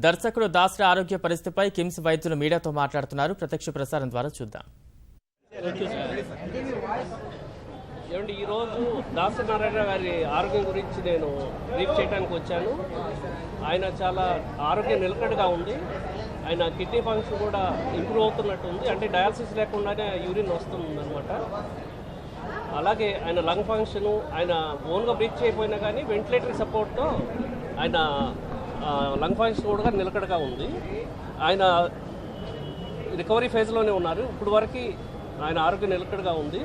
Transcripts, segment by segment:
దర్శకుడు దాసరి ఆరోగ్య పరిస్థితిపై కిమ్స్ వైద్యులు మీడియాతో మాట్లాడుతున్నారు. ప్రత్యక్ష ప్రసారం ద్వారా చూద్దాం. ఈరోజు దాసరి నారాయణ గారి ఆరోగ్యం గురించి నేను బ్రీఫ్ చేయడానికి వచ్చాను. ఆయన చాలా ఆరోగ్యం నిలకడగా ఉంది. ఆయన కిడ్నీ ఫంక్షన్ కూడా ఇంప్రూవ్ అవుతున్నట్టు ఉంది. అంటే డయాలసిస్ లేకుండానే యూరిన్ వస్తుందన్నమాట. అలాగే ఆయన లంగ్ ఫంక్షను, ఆయన ఓన్గా బ్రీత్ చేయకపోయినా కానీ వెంటిలేటర్ సపోర్ట్తో ఆయన లంగ్ ఫంక్షన్ కూడా నిలకడగా ఉంది. ఆయన రికవరీ ఫేజ్లోనే ఉన్నారు. ఇప్పుడు వరకు ఆయన ఆరోగ్యం నిలకడగా ఉంది.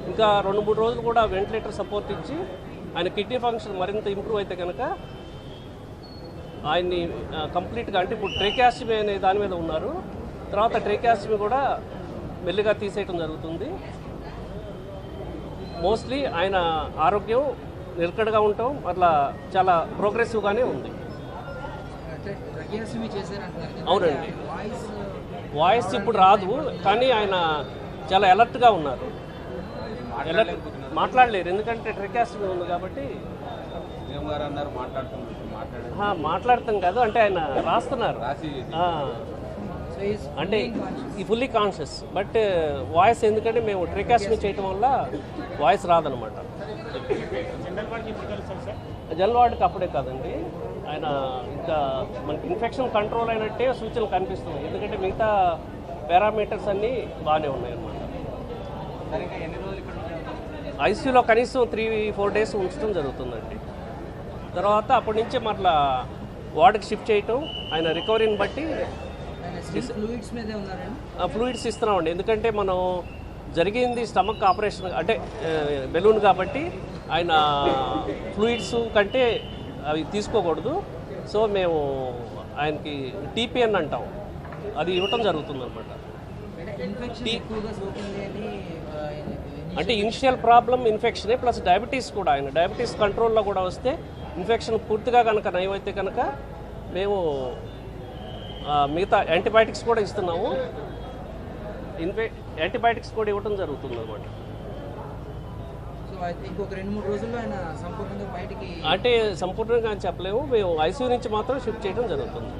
ఇంకా 2-3 రోజులు కూడా వెంటిలేటర్ సపోర్ట్ ఇచ్చి ఆయన కిడ్నీ ఫంక్షన్ మరింత ఇంప్రూవ్ అయితే కనుక ఆయన్ని కంప్లీట్గా, అంటే ఇప్పుడు ట్రేకియాస్టమీ అనే దాని మీద ఉన్నారు. తర్వాత ట్రేకియాస్టమీ కూడా మెల్లిగా తీసేయడం జరుగుతుంది. మోస్ట్లీ ఆయన ఆరోగ్యం నిలకడగా ఉండటం అట్లా చాలా ప్రోగ్రెసివ్గానే ఉంది. అవునండి, వాయిస్ ఇప్పుడు రాదు, కానీ ఆయన చాలా అలర్ట్గా ఉన్నారు. మాట్లాడలేరు, ఎందుకంటే ట్రెకాస్టమీ ఉంది కాబట్టి. మాట్లాడతాం కాదు, అంటే ఆయన రాస్తున్నారు, అంటే ఈ ఫుల్లీ కాన్షియస్. బట్ వాయిస్ ఎందుకంటే మేము ట్రెకాస్టమీ చేయటం వల్ల వాయిస్ రాదనమాట. జనరల్ వార్డుకి అప్పుడే కాదండి, ఆయన ఇంకా మనకి ఇన్ఫెక్షన్ కంట్రోల్ అయినట్టే సూచనలు కనిపిస్తుంది. ఎందుకంటే మిగతా పారామీటర్స్ అన్నీ బాగానే ఉన్నాయి అన్నమాట. ఐసీయూలో కనీసం 3-4 డేస్ ఉంచడం జరుగుతుందండి. తర్వాత అప్పటి నుంచి మరలా వార్డుకి షిఫ్ట్ చేయటం, ఆయన రికవరీని బట్టి ఫ్లూయిడ్స్ ఇస్తున్నామండి. ఎందుకంటే మనం జరిగింది స్టమక్ ఆపరేషన్, అంటే బెలూన్ కాబట్టి ఆయన ఫ్లూయిడ్స్ కంటే అవి తీసుకోకూడదు. సో మేము ఆయనకి టీపీఎన్ అంటాం, అది ఇవ్వటం జరుగుతుంది అనమాట. అంటే ఇనిషియల్ ప్రాబ్లం ఇన్ఫెక్షనే, ప్లస్ డయాబెటీస్ కూడా. ఆయన డయాబెటీస్ కంట్రోల్లో కూడా వస్తే, ఇన్ఫెక్షన్ పూర్తిగా కనుక నయమైతే కనుక మేము మిగతా యాంటీబయాటిక్స్ కూడా ఇస్తున్నాము. యాంటీబయాటిక్స్ కూడా ఇవ్వడం జరుగుతుంది అనమాట. అంటే సంపూర్ణంగా అని చెప్పలేము, మేము ఐసీయూ నుంచి మాత్రం షిఫ్ట్ చేయడం జరుగుతుంది.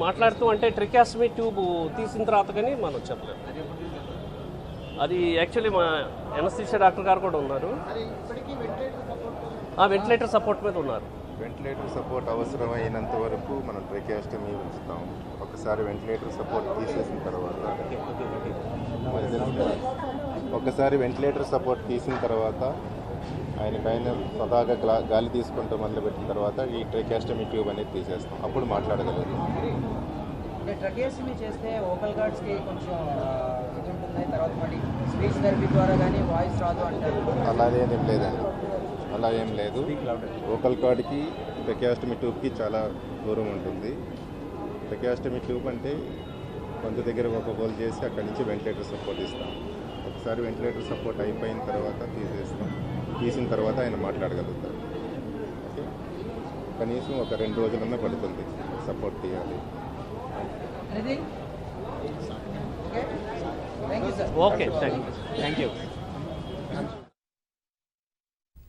మాట్లాడుతూ అంటే ట్రికాస్టమీ ట్యూబ్ తీసిన తర్వాత కానీ మనం చెప్పలేము. అది యాక్చువల్లీ మా ఎనస్థీషియా డాక్టర్ గారు కూడా ఉన్నారు. వెంటిలేటర్ సపోర్ట్ మీద ఉన్నారు. వెంటిలేటర్ సపోర్ట్ అవసరమైనంత వరకు మనం ట్రికాస్టమీ ఉంచుతాం. ఒకసారి వెంటిలేటర్ సపోర్ట్ తీసిన తర్వాత ఆయనకైనా సదాగా గాలి తీసుకుంటూ మొదలుపెట్టిన తర్వాత ఈ ట్రికాస్టమీ ట్యూబ్ అనేది తీసేస్తాం. అప్పుడు మాట్లాడగలుగుతాం. ట్రకియాస్టమీ చేస్తే వోకల్ కార్డ్స్కి కొంచెం ఇది ఉంటుంది, తర్వాత మళ్ళీ స్పీచ్ థెరపీ ద్వారా కానీ వాయిస్ రాదు అంటారు. అలాగేం లేదండి, అలా ఏం లేదు. వోకల్ కార్డ్కి ట్రకియాస్టమీ ట్యూబ్కి చాలా దూరం ఉంటుంది. ట్రకియాస్టమీ ట్యూబ్ అంటే గొంతు దగ్గర ఒక హోల్ చేసి అక్కడి నుంచి వెంటిలేటర్ సపోర్ట్ ఇస్తాం. ఒకసారి వెంటిలేటర్ సపోర్ట్ అయిపోయిన తర్వాత తీసేస్తాం. తీసిన తర్వాత ఆయన మాట్లాడగలుగుతారు. ఓకే, కనీసం ఒక 2 రోజులన్నా పడుతుంది సపోర్ట్ తీయాలి. Okay, thank you.